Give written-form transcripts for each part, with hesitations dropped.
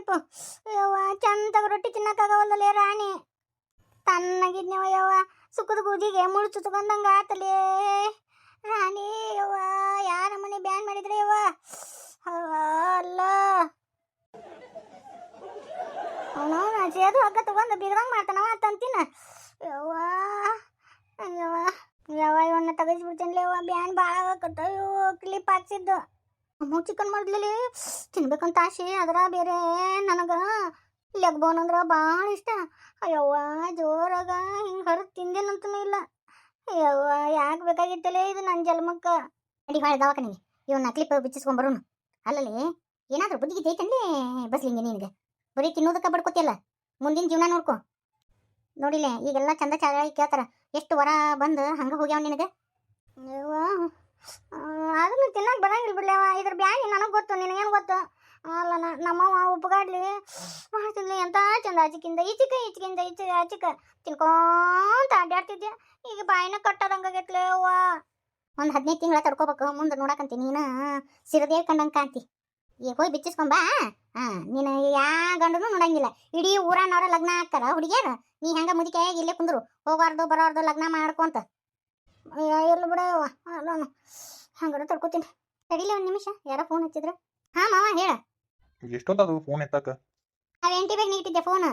ಯಪ್ಪ ಯವ್ವ ಚಂದಾಗ ರೊಟ್ಟಿ ತಿನ್ನಕ್ಕಾಗವಲ್ಲಲೇ ರಾಣಿ. ತಣ್ಣಗಿದ್ನವ ಯವ್ವ, ಸುಖದ ಬೂದಿಗೆ ಮುಳು ಚುಚ್ಕೊಂಡಂಗ ಆತಲೇ ರಾಣಿ. ಯವ್ವ ಯಾರ ಮನೆ ಬ್ಯಾನ್ ಮಾಡಿದ್ರೆ ಯವ್ವ ಅಲ್ಲ ಅವನು ಸೇದು ಹಗ್ಗ ತಗೊಂಡು ಬಿಗ್ರಂಗ್ ಮಾಡ್ತಾನವ ತಂತಿನ. ಯವ್ವ ಯವ್ವ ಯವ್ವ ಇವನ್ನ ತೆಗಿಸ್ಬಿಡ್ತೇನೆ ಯವ್ವ, ಬ್ಯಾನ್ ಭಾಳ ಆಗತ್ತ. ಇವು ಕ್ಲಿಪ್ ಹಾಕ್ಸಿದ್ದು ಅಮ್ಮ ಚಿಕನ್ ಮಾಡ್ಲಿ ತಿನ್ಬೇಕಂತ ಆಸೆ. ಅದ್ರ ಬೇರೆ ನನಗೆ ಲೆಗ್ ಬೋನ್ ಅಂದ್ರೆ ಭಾಳ ಇಷ್ಟ. ಅಯ್ಯವ್ವ ಜೋರಾಗ ಹಿಂಗೆ ಹೊರಗೆ ತಿಂದೇನಂತನೂ ಇಲ್ಲ. ಅಯ್ಯವ್ವ ಯಾಕೆ ಬೇಕಾಗಿತ್ತಲೇ ಇದು ನನ್ನ ಜನ್ಮಕ್ಕೆ. ಅಡಿ ಭಾಳ ದವಾಖಾನಿಗೆ ಇವನ್ನ ಕ್ಲಿಪ್ ಬಿಚ್ಚಿಸ್ಕೊಂಬರೋನು. ಅಲ್ಲಲ್ಲಿ ಏನಾದರೂ ಬುದ್ಧಿಗೆ ಐತಂದ್ರೆ ಬಸ್ಲಿಂಗೆ ನಿನಗೆ ಬರೀ ತಿನ್ನೋದಕ್ಕೆ ಬಡ್ಕೋತಿಯಲ್ಲ, ಮುಂದಿನ ಜೀವನ ನೋಡ್ಕೊ. ನೋಡಿಲ್ಲ ಈಗೆಲ್ಲ ಚಂದ ಚಾಳಿ ಕೇಳ್ತಾರ, ಎಷ್ಟು ವರ ಬಂದು ಹಂಗೆ ಹೋಗ್ಯಾವ ನಿನಗೆ. ಅಯ್ಯವ್ವ ಅದನ್ನು ತಿನ್ನಕ್ಕೆ ಬರಂಗಿಲ್ಲ ಬಿಡ್ಲವ. ಇದ್ರ ಬ್ಯಾನಿ ನನಗೆ ಗೊತ್ತು, ನಿನಗೇನು ಗೊತ್ತು. ಅಲ್ಲ ನಮ್ಮವ್ವ ಉಪ್ಪುಗಾಡ್ಲಿ ಮಾಡ್ತಿದ್ಲಿ ಎಂತ ಚಂದ ಆಚಿಕಿಂದ ಈಚಿಕಿಂದ ಆಚಿಕ ತಿನ್ಕೊಂತ ಅಡ್ಡಾಡ್ತಿದ್ದೆ. ಈಗ ಬಾಯಿನ ಕಟ್ಟದಂಗಾಗೈತ್ಲೆ ಅವ್ವ. ಒಂದು 15 ತಿಂಗಳ ತಡ್ಕೋಬೇಕು, ಮುಂದೆ ನೋಡಕಂತಿ ನೀನು ಸಿರದೇ ಕಂಡಂಗೆ ಕಾಂತಿ. ಈಗ ಹೋಗಿ ಬಿಚ್ಚಿಸ್ಕೊಂಬಾ. ನೀನು ಯಾ ಗಂಡನು ನೋಡಂಗಿಲ್ಲ. ಇಡೀ ಊರನವ್ರ ಲಗ್ನ ಆಗ್ತಾರ ಹುಡುಗಿಯರು, ನೀ ಹೆಂಗೆ ಮುದಿಕಾಯಾಗಿ ಇಲ್ಲೇ ಕುಂದ್ರು, ಹೋಗಾರ್ದು ಬರೋರ್ದು ಲಗ್ನ ಮಾಡ್ಕೊಂತ. ಎಲ್ಲ ಬಿಡವ ಅಲ್ಲ ಹಂಗಾರ ತಡ್ಕೋತೀನಿ. ತಡಿಲಿ ಒಂದು ನಿಮಿಷ, ಯಾರೋ ಫೋನ್ ಹಚ್ಚಿದ್ರು. ಹಾಂ ಮಾವ ಹೇಳ. ಎಷ್ಟೊತ್ತದು ಫೋನ್ ಎತ್ತಾಕ? ಆ ವೆಂಟಿ ಬ್ಯಾಗ್ ನೀಟ್ಟಿದ್ದೆ ಫೋನ್,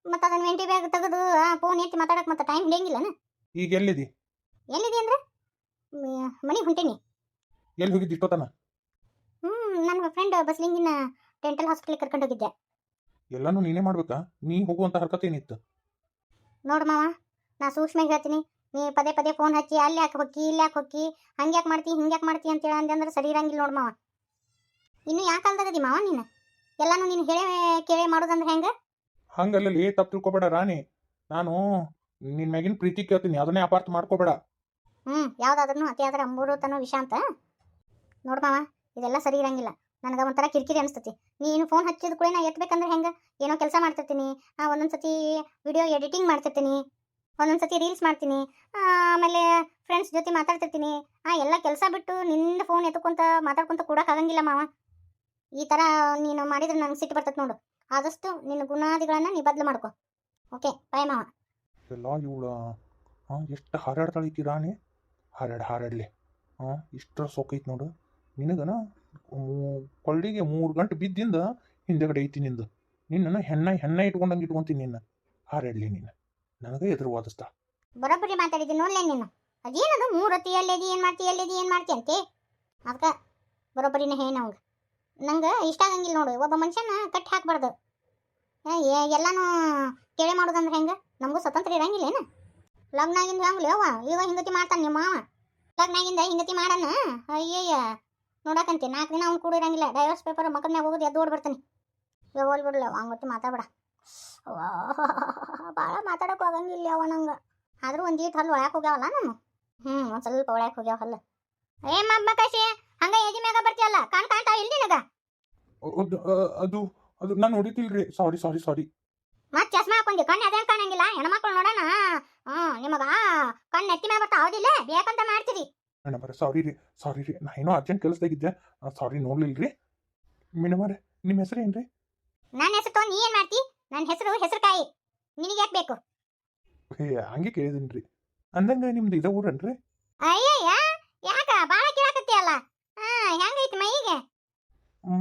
ಮತ್ತು ಅದನ್ನ ವೆಂಟಿ ಬ್ಯಾಗ್ ತೆಗೆದು ಫೋನ್ ಎತ್ತಿ ಮಾತಾಡಕ್ಕೆ ಮತ್ತೆ ಟೈಮ್ ಹಿಡಿಯಂಗಿಲ್ಲನ. ಈಗ ಎಲ್ಲಿದಿ ಅಂದ್ರೆ ಮನೆಗೆ ಹೊಂಟೀನಿ. ಎಲ್ಲಿ ಹೋಗಿದ್ದು ಇಷ್ಟೊತ್ತನ? ನನ್ನ ಫ್ರೆಂಡ್ ಬಸ್ಲಿಂಗಿನ ಡೆಂಟಲ್ ಹಾಸ್ಪಿಟಲ್ ಕರ್ಕೊಂಡು ಹೋಗಿದ್ದೆ. ಎಲ್ಲಾನು ನೀನೇ ಮಾಡ್ಬೇಕಾ? ನೀ ಹೋಗುವಂತ ಹರ್ಕತ್ ಏನಿತ್ತು? ನೋಡು ಮಾವ, ನಾ ಸೂಕ್ಷ್ಮ ಹೇಳ್ತೀನಿ. ನೀ ಪದೇ ಪದೇ ಫೋನ್ ಹಚ್ಚಿ ಅಲ್ಲಿ ಯಾಕೆ ಹೊಕ್ಕಿ ಇಲ್ಲಿ ಯಾಕೆ ಹೊಕ್ಕಿ ಹಂಗ್ಯಾಕೆ ಮಾಡ್ತಿ ಹಿಂಗ್ಯಾಕೆ ಮಾಡ್ತಿ ಅಂತೇಳಿ ಅಂದ್ರೆ ಸರಿ ಇರಂಗಿಲ್ಲ ನೋಡು ಮಾವ. ಇನ್ನು ಯಾಕೆ ಕಾಲದಾಗದಿ ಮಾವ ನೀನು? ಎಲ್ಲಾನು ನೀನು ಹೇಳೇ ಕೇಳೇ ಮಾಡೋದಂದ್ರೆ ಹೆಂಗೆ? ಹಂಗಲ್ಲಲ್ಲಿ ತಪ್ಪು ತಿಳ್ಕೊಬೇಡ ರಾಣಿ. ನಾನು ನಿನ್ನ ಮ್ಯಾಗಿನ ಪ್ರೀತಿ ಕೇಳ್ತೀನಿ, ಅದನ್ನೇ ಅಪಾರ್ಥ ಮಾಡ್ಕೋಬೇಡ. ಯಾವುದಾದ್ರೂ ಅತಿ ಆದ್ರೆ ಅಂಬೂರುತನೋ ವಿಷ ಅಂತ. ನೋಡು ಮಾವ, ಇದೆಲ್ಲ ಸರಿ ಇರಂಗಿಲ್ಲ. ನನಗೆ ಒಂಥರ ಕಿರಿಕಿರಿ ಅನಿಸ್ತತಿ. ನೀನು ಫೋನ್ ಹಚ್ಚಿದ ಕೂಡ ನಾ ಎತ್ತಬೇಕಂದ್ರೆ ಹೆಂಗೆ? ಏನೋ ಕೆಲಸ ಮಾಡ್ತಿರ್ತೀನಿ, ಒಂದೊಂದು ಸತಿ ವಿಡಿಯೋ ಎಡಿಟಿಂಗ್ ಮಾಡ್ತಿರ್ತೀನಿ, ಒಂದೊಂದು ಸತಿ ರೀಲ್ಸ್ ಮಾಡ್ತೀನಿ, ಆಮೇಲೆ ಫ್ರೆಂಡ್ಸ್ ಜೊತೆ ಮಾತಾಡ್ತಿರ್ತೀನಿ. ಎಲ್ಲ ಕೆಲಸ ಬಿಟ್ಟು ನಿನ್ನ ಫೋನ್ ಎತ್ಕೊಂತ ಮಾತಾಡ್ಕೊಂತ ಕೂಡಕ್ಕಾಗಂಗಿಲ್ಲ ಮಾವ. ಈ ಥರ ನೀನು ಮಾಡಿದ್ರೆ ನನಗೆ ಸಿಟ್ಟು ಬರ್ತದೆ ನೋಡು. ಆದಷ್ಟು ನಿನ್ನ ಗುಣಾದಿಗಳನ್ನು ನೀ ಬದಲು ಮಾಡ್ಕೊ. ಓಕೆ ಬಾಯ್ ಮಾವ. ಎಲ್ಲ ಇವಳ ಎಷ್ಟು ಹಾರಾಡ್ತಾಳೈತಿ ರಾಣಿ. ಹಾರಾಡಲಿ ಇಷ್ಟರ ಸೊಕ್ಕೈತಿ ನೋಡು. ನಿನಗನ ಕೊಳ್ಳಿಗೆ 3 ಗಂಟೆ ಬಿದ್ದಿಂದ ಹಿಂದೆಗಡೆ ಐತಿ ನಿಂದು. ನಿನ್ನನ್ನು ಹೆಣ್ಣ ಇಟ್ಕೊಂಡಂಗೆ ಇಟ್ಕೊಂತೀನಿ. ನಿನ್ನ ಹಾರಾಡ್ಲಿ ನೀನು ನನಗೆ ಎದುರು ವಾದಿಸ್ತಾ. ಬರೋಬ್ಬರಿ ಮಾತಾಡಿದ್ದೀನಿ ನೋಡ್ಲೇ ನೀನು. ಅದೇನದು 3 ಹೊತ್ತಿ ಎಲ್ಲೇದಿ ಏನು ಮಾಡ್ತಿ ಅಂತೆ. ಅದಕ್ಕೆ ಬರೋಬ್ಬರಿನ ನಮ್ಗೆ ನಂಗೆ ಇಷ್ಟ ಆಗಂಗಿಲ್ಲ ನೋಡು. ಒಬ್ಬ ಮನುಷ್ಯನ ಕಟ್ಟಿ ಹಾಕ್ಬಾರ್ದು. ಎಲ್ಲಾನು ಕೇಳೆ ಮಾಡೋದಂದ್ರೆ ಹೆಂಗೆ? ನಮಗೂ ಸ್ವತಂತ್ರ ಇರಂಗಿಲ್ಲೇನು? ಲಗ್ನ ಆಗಿಂದ ಹೆಂಗ್ಲಿ ಅವ್ವ ಈಗ ಹಿಂಗತಿ ಮಾಡ್ತಾನೆ ನಿಮ್ಮ ಮಾವ. ಲಗ್ನ ಆಗಿಂದ ಹಿಂಗತಿ ಮಾಡಣ. ಅಯ್ಯಯ್ಯ ನೋಡಕಂತೆ 4 ದಿನ ಅವ್ನು ಕೂಡ ಇರಂಗಿಲ್ಲ. ಡೈವರ್ಸ್ ಪೇಪರ್ ಮಕ್ಕಳನ್ಯಾಗ ಹೋಗೋದು ಎದ್ದು ಓಡ್ ಬರ್ತಾನೆ. ಹೋಲ್ ಬಿಡಲ್ಲ ಹಂಗೊತ್ತಿ ಮಾತಾಡ್ಬೇಡ. ಭಾಳ ಮಾತಾಡೋಕೆ ಹೋಗಂಗಿಲ್ಲ ಅವ ನಂಗೆ. ಆದರೂ ಒಂದು ಈಟ್ ಹಲ್ಲು ಒಳಕ್ಕೆ ಹೋಗ್ಯಾವಲ್ಲ ನಾನು. ಒಂದು ಸ್ವಲ್ಪ ಒಳಕ್ಕೆ ಹೋಗ್ಯಾವ ಹಲ್ಲು. ಮಬ್ಬಕಾಶಿ ಹಂಗೆ ಎದಿ ಮ್ಯಾಗ ಬರ್ತೀಯಲ್ಲ, ಕಾಣ್ತಾ ಇಲ್ಲಿ ನಿನಗ? ಅದು ನಾನು ನೋಡಿತಿಲ್ರಿ. ಸಾರಿ. ಮತ್ತೆ ಚಸ್ಮಾ ಹಾಕೊಂಡಿ ಕಣ್ಣು ಅದೇನು ಕಾಣಂಗಿಲ್ಲ. ಹೆಣ್ಮಕ್ಳು ನೋಡೋಣ ನಿಮಗ ಕಣ್ಣು ಎತ್ತಿ ಮ್ಯಾಗ ಬರ್ತಾ ಹೌದಿಲ್ಲ? ಬೇಕಂತ ಮಾಡ್ತೀರಿ. ಮೇಡಮರ ಸಾರಿ ರೀ ನಾ ಏನೋ ಅರ್ಜೆಂಟ್ ಕೆಲಸದಾಗಿದ್ದೆ. ಸಾರಿ ನೋಡ್ಲಿಲ್ರಿ. ಮೇಡಮರ ನಿಮ್ಮ ಹೆಸರು ಏನ್ರಿ? ನನ್ನ ಹೆಸರು ನೀ ಏನು ಮಾಡ್ತಿ? ನನ್ನ ಹೆಸರುಕಾಯಿ. ನಿನಗೆ ಯಾಕೆ ಬೇಕು? ಹಂಗೆ ಕೇಳಿದೀನಿ. ಅಂದಂಗ ನಿಮ್ದು ಇದ ಊರನ್ರಿ? ಅಯ್ಯಯ್ಯ ಯಾಕ ಭಾಳ ಕೇಳಕತ್ತೀಯಲ್ಲ. ಹೆಂಗೈತಿ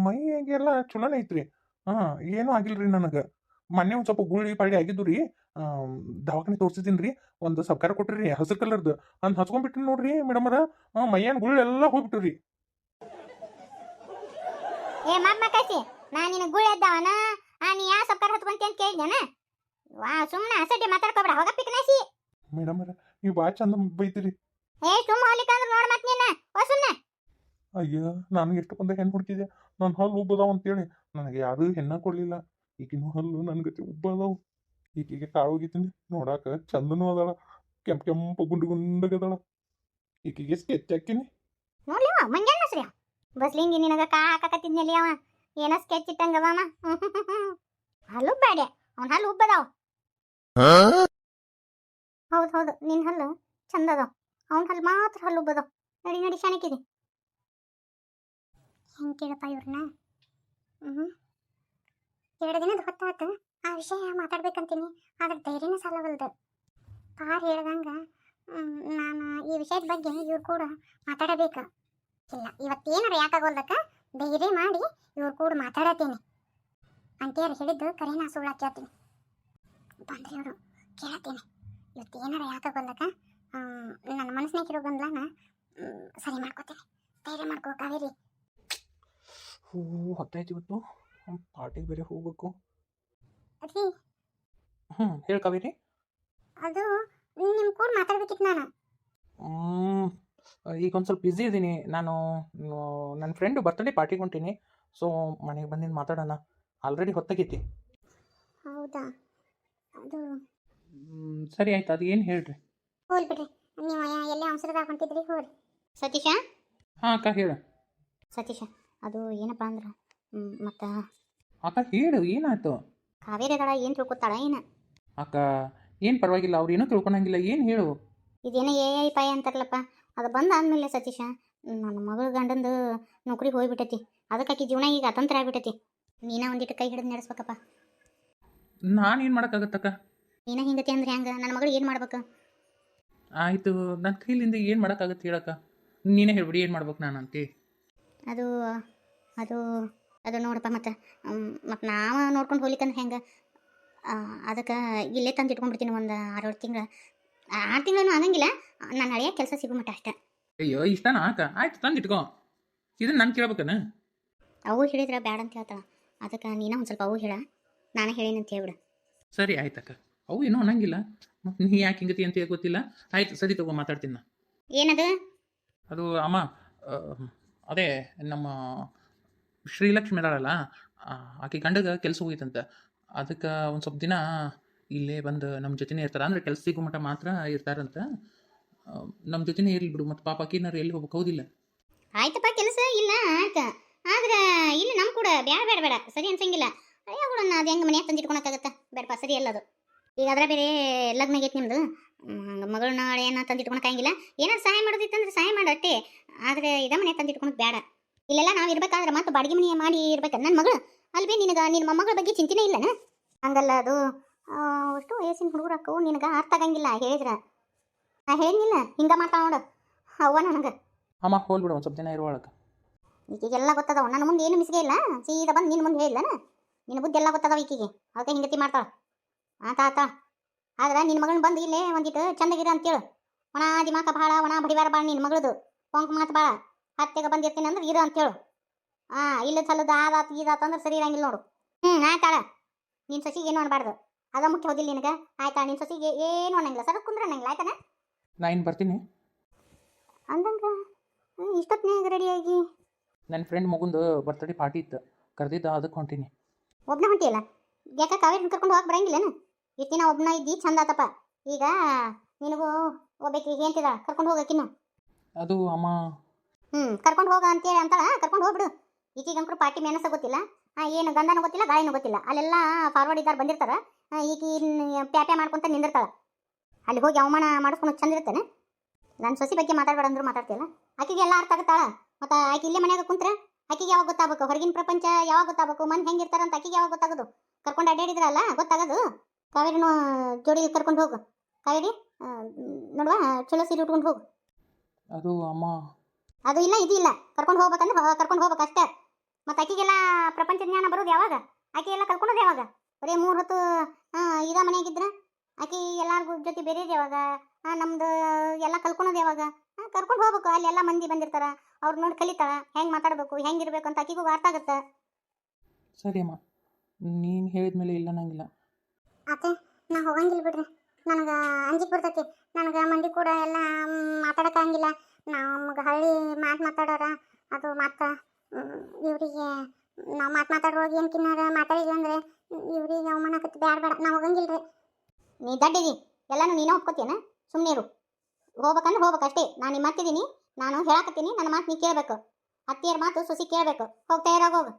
ಮೈಗೆಲ್ಲ ಚಲೋನೇ ಐತ್ರಿ. ಏನೂ ಆಗಿಲ್ರಿ ನನಗೆ. ಮೊನ್ನೆ ಒಂದು ಸ್ವಲ್ಪ ಗುಳ್ಳಿ ಪಾಳಿ ಆಗಿದ್ದು ರೀ. ದವಾಖಾನೆ ತೋರಿಸಿದ್ದೀನಿ ರೀ. ಒಂದು ಸರ್ಕಾರ ಕೊಟ್ರಿ ಹಸಿರು ಕಲರ್ದು ಅಂತ ಹಚ್ಕೊಂಡ್ಬಿಟ್ರಿ ನೋಡ್ರಿ ಮೇಡಮರ. ಮೈಯನ್ ಗುಳ್ಳೆಲ್ಲ ಹೋಗ್ಬಿಟ್ಟು ರೀ. ಮಬ್ಬಕಾಶಿ ನಾನು ನಿನಗೆ ಗುಳ್ಳಿ ಎದ್ದವನ? ನೀ ಯಾವ ಸರ್ಕಾರ ಹಚ್ಕೊಂತಿ ಅಂತ ಕೇಳಿದ್ದೇನ? ಸುಮ್ಮನೆ ಅಸಡ್ಡೆ ಮಾತಾಡ್ಕೊಬೇಡ. ಹೋಗ ಪಿಕ್ನಾಸಿ. ಮೇಡಮರ ನೀವು ಭಾಳ ಚಂದ ಬೈತೀರಿ. ಸುಮ್ಮ ಹೋಗ್ಲಿಕ್ಕಂದ್ರೆ ನೋಡ್ ಮತ್ತೆ ನೀನು ಸುಮ್ಮನೆ. ಅಯ್ಯ ನಾನು ಎಷ್ಟೊಂದು ಹೆಣ್ಣು ಹುಡುಕಿದ್ದೆ. ನನ್ನ ಹಲ್ಲು ಉಬ್ಬದಾವ ಅಂತೇಳಿ ನನಗೆ ಯಾರು ಹೆಣ್ಣ ಕೊಡಲಿಲ್ಲ. ಈಗಿನ ಹಲ್ಲು ನನ್ನ ಗತಿ ಉಬ್ಬದಾವು. ಈಕೆಗೆ ಕಾಳೋಗಿದ್ದೀನಿ ನೋಡಾಕ ಚಂದನೂ ಅದಾಳ. ಕೆಂಪು ಗುಂಡಗದಾಳ. ಈಕೆಗೆ ಸ್ಕೆಚ್ ಹಾಕಿನಿ ನೋಡ್ಲಿ ಮಂಜಾನ ಹೆಸ್ರಿ ಬಸ್ಲಿಂಗಿ ನಿನಗ ಹಾಕಕತ್ತಿದ್ನಲ್ಲಿ ಅವ ಏನೋ ಸ್ಕೆಚ್ ಇಟ್ಟಂಗವ. ಹಲ್ಲು ಬೇಡ ಅವನ ಹಲ್ಲು ಉಬ್ಬದಾವ. ಹೌದು ನಿನ್ನ ಹಲ್ಲು ಚಂದ ಅದಾವ. ಅವನ ಹಲ್ಲು ಮಾತ್ರ ಹಲ್ಲು ಉಬ್ಬದಾವ. ನಡಿ ಶಾಣಕಿದೆ. ಹೆಂಗೆ ಕೇಳಪ್ಪ ಇವ್ರನ್ನ? 2 ದಿನದ ಹೊತ್ತಾತು ಆ ವಿಷಯ ಮಾತಾಡ್ಬೇಕಂತೀನಿ, ಆದ್ರೆ ಧೈರ್ಯನೇ ಸಾಲವಲ್ದು. ಪಾರ್ ಹೇಳ್ದಂಗ ನಾನು ಈ ವಿಷಯದ ಬಗ್ಗೆ ಇವ್ರು ಕೂಡ ಮಾತಾಡಬೇಕು. ಇಲ್ಲ, ಇವತ್ತೇನಾರ ಯಾಕಾಗೋಲ್ದಕ್ಕ ಧೈರ್ಯ ಮಾಡಿ ಇವ್ರು ಕೂಡ ಮಾತಾಡತ್ತೀನಿ ಅಂತೇಳಿ ಹೇಳಿದ್ದು ಕರೆನ ಸುಳ್ಳು ಕೇಳ್ತೀನಿ. ಬಂದ್ರೆ ಇವರು ಕೇಳತ್ತೀನಿ. ಇವತ್ತೇನಾರ ಯಾಕಾಗೋಲ್ದಕ್ಕ ನನ್ನ ಮನಸ್ಸಿನಾಗಿರೋ ಗೊಂದಲನ ಸರಿ ಮಾಡ್ಕೋತೀನಿ. ಧೈರ್ಯ ಮಾಡ್ಕೋ ಕಾವೇರಿ. ಹೊತ್ತಾಯ್ತು, ಇವತ್ತು ಪಾರ್ಟಿಗೆ ಬೇರೆ ಹೋಗ್ಬೇಕು. ಅದೇ ಹೇಳಿ ಕಾವೇರಿ. ಅದು ನಿಮ್ಮ ಕೂಡ ಮಾತಾಡ್ಬೇಕಿತ್ತು ನಾನು. ಈಗ ಒಂದು ಸ್ವಲ್ಪ ಬ್ಯುಸಿ ಇದ್ದೀನಿ ನಾನು. ನನ್ನ ಫ್ರೆಂಡು ಬರ್ತ್ಡೇ ಪಾರ್ಟಿಗೆ ಹೊಂಟೀನಿ. ಸೊ ಮನೆಗೆ ಬಂದಿದ್ದು ಮಾತಾಡೋಣ. ಆಲ್ರೆಡಿ ಹೊತ್ತಾಗೈತಿ. ಹೌದಾ? ಅದು ಸರಿ ಆಯ್ತು, ಅದು ಏನು ಹೇಳ್ರಿ. ಹೋಲ್ ಬಿಡ್ರಿ, ನೀವು ಎಲ್ಲೇ ಅವಸರದಾಗ ಹೊಂಟಿದ್ರಿ ಹೋರಿ. ಸತೀಶ. ಹಾಂ ಅಕ್ಕ ಹೇಳು. ಸತೀಶ, ಅದು ಏನಪ್ಪ ಅಂದ್ರೆ ಮತ್ತು ಅಕ್ಕ ಹೇಳು, ಏನಾಯ್ತು? ಕಾವೇರಿ ದಳ ಏನು ತಿಳ್ಕೊತಾಳ ಏನು? ಅಕ್ಕ ಏನು ಪರವಾಗಿಲ್ಲ, ಅವ್ರು ಏನೂ ತಿಳ್ಕೊಳಂಗಿಲ್ಲ, ಏನು ಹೇಳು. ಇದೇನೋ AI ಪಾಯ ಅಂತಾರಲ್ಲಪ್ಪ, ಅದು ಬಂದಾದ್ಮೇಲೆ ಸತೀಶ ನನ್ನ ಮಗಳ ಗಂಡಂದು ನೌಕರಿಗೆ ಹೋಗ್ಬಿಟ್ಟೈತಿ. ಅದಕ್ಕೆ ಆಕಿ ಜೀವನ ಈಗ ಅತಂತ್ರ ಆಗ್ಬಿಟ್ಟೈತಿ. ನೀನ ಒಂದಿಟ್ಟು ಕೈ ಹಿಡಿದು ನಡೆಸ್ಬೇಕಪ್ಪ. ನಾನೇನು ಮಾಡೋಕ್ಕಾಗತ್ತಕ್ಕ? ನೀನ ಹಿಂಗತಿ ಅಂದ್ರೆ ಹೆಂಗೆ? ನನ್ನ ಮಗಳು ಏನು ಮಾಡ್ಬೇಕು? ಆಯಿತು, ನನ್ನ ಕೈಲಿಂದ ಏನು ಮಾಡೋಕ್ಕಾಗತ್ತೆ ಹೇಳಕ್ಕ? ನೀನೇ ಹೇಳ್ಬಿಡಿ ಏನು ಮಾಡ್ಬೇಕು ನಾನು ಅಂತೇಳಿ. ಅದು ಅದು ಅದು ನೋಡಪ್ಪ, ಮತ್ತು ನಾವು ನೋಡ್ಕೊಂಡು ಹೋಗ್ಲಿಕ್ಕಂದ್ರೆ ಹೆಂಗೆ? ಅದಕ್ಕೆ ಇಲ್ಲೇ ತಂದು ಇಟ್ಕೊಂಡ್ಬಿಡ್ತೀನಿ ಒಂದು 6-7 ತಿಂಗಳು. 6 ತಿಂಗಳೂ ಆಗಂಗಿಲ್ಲ, ನಾನು ಹಳೆಯ ಕೆಲಸ ಸಿಗೋ ಮಟ್ಟ ಅಷ್ಟೇ. ಅಯ್ಯೋ ಇಷ್ಟನಾ ಅಕ್ಕ? ಆಯ್ತು ತಂದು ಇಟ್ಕೋ. ಇದನ್ನು ನಾನು ಕೇಳ್ಬೇಕನ? ಅವು ಹೇಳಿದ್ರೆ ಬ್ಯಾಡ ಅಂತ ಹೇಳ್ತಾಳ. ಅದಕ್ಕೆ ನೀನು ಒಂದು ಸ್ವಲ್ಪ ಅವು ಹೇಳ, ನಾನು ಹೇಳೇನಿ ಅಂತ ಹೇಳ್ಬಿಡು. ಸರಿ ಆಯ್ತಕ್ಕ. ಅವು ಏನೂ ಅನ್ನಂಗಿಲ್ಲ, ಮತ್ತು ನೀ ಯಾಕೆ ಹಿಂಗತಿ ಅಂತ ಗೊತ್ತಿಲ್ಲ. ಆಯ್ತು ಸರಿ ತಗೋ, ಮಾತಾಡ್ತೀನಿ ನಾನು. ಏನದು? ಅದು ಅಮ್ಮ, ಅದೇ ನಮ್ಮ ಶ್ರೀಲಕ್ಷ್ಮಿ ಇದಾಳಲ್ಲ, ಆಕೆ ಗಂಡಗೆ ಕೆಲಸ ಹೋಗಿತ್ತಂತ. ಅದಕ್ಕೆ ಒಂದು ಸ್ವಲ್ಪ ದಿನ ಇಲ್ಲೇ ಬಂದು ನಮ್ಮ ಜೊತೆನೇ ಇರ್ತಾರೆ. ಅಂದರೆ ಕೆಲಸ ಸಿಗೋ ಮಟ್ಟ ಮಾತ್ರ ಇರ್ತಾರಂತ. ನಮ್ಮ ಜೊತೆನೇ ಇರಲಿ ಬಿಡು, ಮತ್ತು ಪಾಪ ಆಕಿನಾರು ಎಲ್ಲಿ ಹೋಗ್ಬೇಕು, ಹೌದಿಲ್ಲ? ಆಯ್ತಪ್ಪ, ಕೆಲಸ ಇಲ್ಲ ಆಯ್ತು, ಆದ್ರೆ ಇಲ್ಲಿ ನಮ್ಮ ಕೂಡ ಬೇಡ ಬೇಡ ಬೇಡ ಸರಿ ಅನ್ಸಂಗಿಲ್ಲ. ಅಯ್ಯಗಳನ್ನ ಅದು ಹೆಂಗೆ ಮನೆಯಾಗ ತಂದು ಇಟ್ಕೊಳಕ್ಕಾಗತ್ತೆ? ಬೇಡಪ್ಪ, ಸರಿ ಅಲ್ಲ ಅದು. ಈಗ ಅದರ ಬೇರೆ ಲಗ್ನ ಆಗೈತೆ ನಿಮ್ಮದು, ಮಗಳನ್ನ ಹಳೆಯನ್ನ ತಂದು ಇಟ್ಕೊಳಕ್ಕಾಗಿಲ್ಲ. ಏನಾರು ಸಹಾಯ ಮಾಡೋದಿತ್ತಂದ್ರೆ ಸಹಾಯ ಮಾಡು ಅಷ್ಟೇ, ಆದರೆ ಇದ ಮನೆ ತಂದು ಇಟ್ಕೊಳಕ್ಕೆ ಬೇಡ. ಇಲ್ಲೆಲ್ಲ ನಾವು ಇರ್ಬೇಕಾದ್ರೆ ಮತ್ತೆ ಬಾಡಿಗೆ ಮನೆ ಮಾಡಿ ಇರ್ಬೇಕು. ನನ್ನ ಮಗಳು ಅಲ್ವೇ, ನಿನಗೆ ನಿನ್ನ ಮೊಮ್ಮಗಳ ಬಗ್ಗೆ ಚಿಂತೆನೇ ಇಲ್ಲನ? ಹಂಗಲ್ಲ ಅದು, ಅಷ್ಟು ವಯಸ್ಸಿನ ಹುಡುಗರಕ್ಕೂ ನಿನಗೆ ಅರ್ಥ ಆಗಂಗಿಲ್ಲ ಹೇಳಿದ್ರೆ. ನಾ ಹೇಳಿಲ್ಲ ಹಿಂಗೆ ಮಾಡ್ತಾ ನೋಡು ಅವ್ವ ನನಗೆ. ಅಮ್ಮ ಹೋಲ್ಬಿಡು, ಒಂದು ಸ್ವಲ್ಪ ದಿನ ಇರುವಳಕ್ಕೆ. ಈಗೀಗೆಲ್ಲ ಗೊತ್ತದವ, ನನ್ನ ಮುಂದೆ ಏನು ಮಿಸ್ಗೆ ಇಲ್ಲ. ಸೀದಾ ಬಂದು ನಿನ್ನ ಮುಂದೆ ಹೇಳಿಲ್ಲನ, ನಿನ್ನ ಬುದ್ಧಿ ಎಲ್ಲ ಗೊತ್ತದವ ಈಕಿಗೆ. ಅದಕ್ಕೆ ಹಿಂಗತಿ ಮಾಡ್ತಾಳೆ. ಆತ ಆದ್ರೆ ನಿನ್ನ ಮಗಳನ್ನ ಬಂದು ಇಲ್ಲೇ ಒಂದಿಟ್ಟು ಚಂದಗಿರ ಅಂತೇಳು. ಒಣ ದಿಮಾಕ ಭಾಳ, ಒಣ ಬಡಿವಾರ ಭಾಳ ನಿನ್ನ ಮಗಳದು. ಪೊಂಕ್ ಮಾತು ಭಾಳ. ಹತ್ತೆಗೆ ಬಂದಿರ್ತೀನಿ ಅಂದ್ರೆ ಇರು ಅಂತೇಳು. ಇಲ್ಲ ಸಲ್ಲದ ಆದಾತು ಇದಾತು ಅಂದ್ರೆ ಸರಿ ಇರಂಗಿಲ್ಲ ನೋಡು. ಆಯ್ತಾಳ, ನಿನ್ನ ಸೊಸಿಗೆ ಏನು ಅನ್ಬಾರ್ದು, ಅದ ಮುಖ್ಯ ಹೋದಿಲ್ಲ ನಿನಗೆ. ಆಯ್ತಾ, ನಿನ್ನ ಸೊಸಿಗೆ ಏನು ಅನ್ನಂಗಿಲ್ಲ, ಸರ್ ಕುಂದ್ರೆ ಅನ್ನಂಗಿಲ್ಲ. ಆಯ್ತಾನ? ನಾ ಇನ್ನು ಬರ್ತೀನಿ ಅಂದಂಗ ಇಷ್ಟೊತ್ತಿನಾಗ ರೆಡಿಯಾಗಿ ನನ್ನ ಫ್ರೆಂಡ್ ಮಗುಂದು ಬರ್ತ್ಡೇ ಪಾರ್ಟಿ ಇತ್ತು, ಕರೆದಿದ್ದ, ಅದಕ್ಕೆ ಹೊಂಟೀನಿ. ಒಬ್ಬನ ಹೊಂಟಿಯಲ್ಲ? ಯಾಕ ಕಾವೇರಿ ಕರ್ಕೊಂಡು ಹೋಗಕ್ಕೆ ಬರಂಗಿಲ್ಲನ? ಇಷ್ಟು ದಿನ ಒಬ್ಬನ ಇದ್ದಿ ಚಂದ ಆತಪ್ಪ. ಈಗ ನಿನಗೂ ಒಬ್ಬಾಕಿ ಹೇಳ್ತಿದ ಕರ್ಕೊಂಡು ಹೋಗಕ್ಕಿನ್ನು. ಅದು ಅಮ್ಮ ಕರ್ಕೊಂಡು ಹೋಗ ಅಂತೇಳಿ ಅಂತಾಳ, ಕರ್ಕೊಂಡು ಹೋಗ್ಬಿಡು. ಈಗೀಗಂಕರು ಪಾರ್ಟಿ ಮೆನಸ ಗೊತ್ತಿಲ್ಲ, ಏನು ಗಂಧನೂ ಗೊತ್ತಿಲ್ಲ, ಗಾಳಿನೂ ಗೊತ್ತಿಲ್ಲ. ಅಲ್ಲೆಲ್ಲ ಫಾರ್ವರ್ಡ್ ಇದ್ದಾರೆ ಬಂದಿರ್ತಾರ. ಈಗ ಪ್ಯಾಪ್ಯಾ ಮಾಡ್ಕೊಂತ ನಿಂದಿರ್ತಾಳ. ಅಲ್ಲಿ ಹೋಗಿ ಅವಮಾನ ಮಾಡಿಸ್ಕೊಂಡು ಚಂದ ಇರ್ತಾನೆ. ನನ್ನ ಸೊಸಿ ಬಗ್ಗೆ ಮಾತಾಡ್ಬೇಡ ಅಂದ್ರು ಮಾತಾಡ್ತೀಯಲ್ಲ. ಆಕಿಗೆ ಎಲ್ಲ ಅರ್ಥ ಆಗುತ್ತಾಳ. ಮತ್ತು ಆಕೆ ಇಲ್ಲೇ ಮನ್ಯಾಗ ಕುಂತ್ರೆ ಆಕಿಗೆ ಯಾವಾಗ ಗೊತ್ತಾಗಬೇಕು? ಹೊರಗಿನ ಪ್ರಪಂಚ ಯಾವಾಗ ಗೊತ್ತಾಗಬೇಕು? ಮನೆ ಹೆಂಗಿರ್ತಾರಂತ ಆಕಿಗೆ ಯಾವಾಗ ಗೊತ್ತಾಗೋದು? ಕರ್ಕೊಂಡು ಅಡ್ಡಾಡಿದ್ರಲ್ಲ ಗೊತ್ತಾಗೋದು. ಕಾವೇರಿನೂ ಜೋಡಿ ಕರ್ಕೊಂಡು ಹೋಗು. ಕಾವೇರಿ ನೋಡುವ, ಚಲೋ ಸೀರೆ ಉಟ್ಕೊಂಡು ಹೋಗು. ಅದು ಅಮ್ಮ, ಅದು ಇಲ್ಲ ಇದು ಇಲ್ಲ, ಕರ್ಕೊಂಡು ಹೋಗ್ಬೇಕಂದ್ರೆ ಕರ್ಕೊಂಡು ಹೋಗ್ಬೇಕು ಅಷ್ಟೇ. ಮತ್ತು ಆಕಿಗೆಲ್ಲ ಪ್ರಪಂಚ ಜ್ಞಾನ ಬರೋದು ಯಾವಾಗ? ಆಕೆ ಎಲ್ಲ ಕರ್ಕೊಂಡೋದು ಯಾವಾಗ? ಬರೀ 3 ಹೊತ್ತು ಇದ ಮನೆಯಾಗಿದ್ರೆ ಆಕೆ ಎಲ್ಲಾರ್ಗೂ ಜೊತೆ ಬೇರೆದು ಯಾವಾಗ? ನಮ್ದು ಎಲ್ಲ ಕಲ್ಕೊಳೋದು ಯಾವಾಗ? ಕರ್ಕೊಂಡು ಹೋಗ್ಬೇಕು. ಅಲ್ಲಿ ಎಲ್ಲ ಮಂದಿ ಬಂದಿರ್ತಾರ, ಅವ್ರು ನೋಡಿ ಕಲಿತಾಳ, ಹೆಂಗೆ ಮಾತಾಡಬೇಕು, ಹೆಂಗಿರ್ಬೇಕು ಅಂತ ಆಕಿಗೂ ಅರ್ಥ ಆಗುತ್ತೆ. ಸರಿ ಅಮ್ಮ, ನೀನು ಹೇಳಿದ ಮೇಲೆ ಇಲ್ಲ ನಂಗಿಲ್ಲ. ಅತ್ತೆ, ನಾ ಹೋಗಂಗಿಲ್ಲ ಬಿಡ್ರಿ, ನನಗೆ ಅಂಜಿಕೆ ಬರ್ತೈತಿ. ನನಗೆ ಮಂದಿ ಕೂಡ ಎಲ್ಲ ಮಾತಾಡೋಕ್ಕಾಗಿಲ್ಲ. ನಮ್ಗೆ ಹಳ್ಳಿ ಮಾತಾಡೋರ ಅದು ಮತ್ತು ಇವರಿಗೆ ನಾವು ಮಾತಾಡೋವಾಗ ಏನು ಕಿನ್ನಾರ ಮಾತಾಡಿದ್ವಿ ಅಂದರೆ ಇವ್ರಿಗೆ ಅವಮಾನ ಆಕತಿ. ಬೇಡ ಬೇಡ, ನಾವು ಹೋಗಂಗಿಲ್ಲ ರೀ. ನೀ ದಡ್ಡಿದಿ, ಎಲ್ಲನೂ ನೀನೇ ಒಪ್ಕೋತೀಯನ? ಸುಮ್ಮನೆ ಇರು. ಹೋಗ್ಬೇಕಂದ್ರೆ ಹೋಗ್ಬೇಕು ಅಷ್ಟೇ. ನಾನು ನಿಮ್ಮ ಮಾತಿದ್ದೀನಿ, ನಾನು ಹೇಳಾಕತ್ತೀನಿ, ನನ್ನ ಮಾತು ನೀ ಕೇಳಬೇಕು. ಅತ್ತಿಯರ ಮಾತು ಸೊಸಿ ಕೇಳಬೇಕು. ಹೋಗ್ತಾ ಇರೋಗೋಗು.